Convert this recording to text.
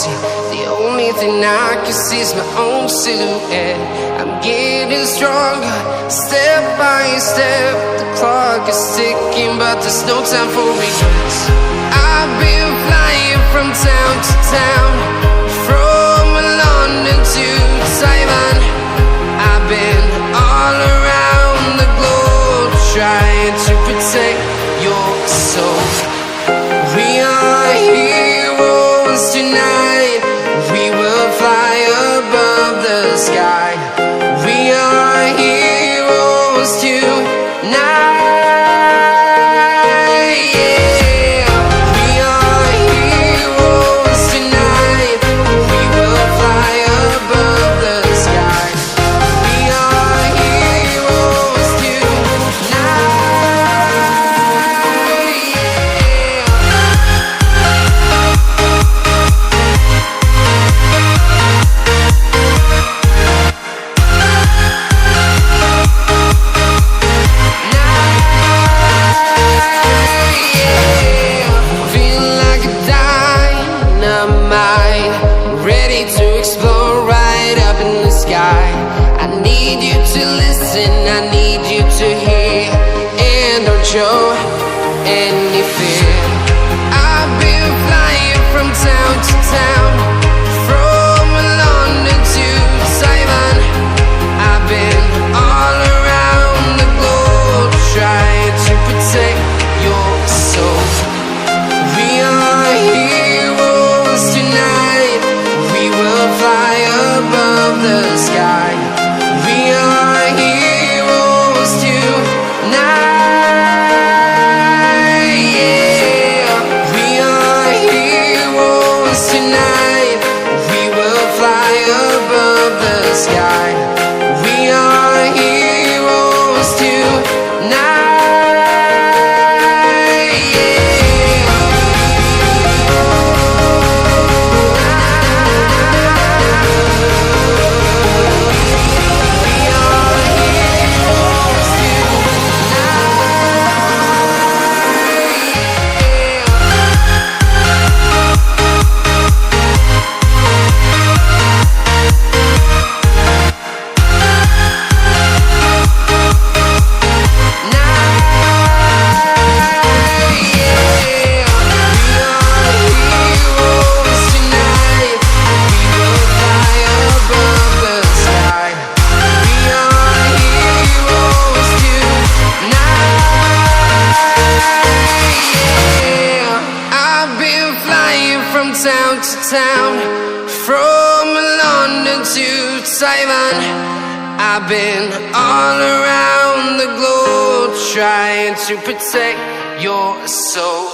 empty. The only thing I can see is my own silhouette. I'm getting stronger, step by step. The clock is ticking, but there's no time for regrets. I've been flying from town to town, from London to Taiwan. I've been all around the globe, trying to protect your soul. We are heroes tonight. We will fly above the sky. We are heroes tonight. Show any fear. I've been flying from town to town, from London to Taiwan. I've been all around the globe, trying to protect your soul. We are heroes tonight. We will fly above the sky. We are heroes tonight. Tonight, we will fly above the sky. We are heroes tonight. Town to town, from London to Taiwan. I've been all around the globe, trying to protect your soul.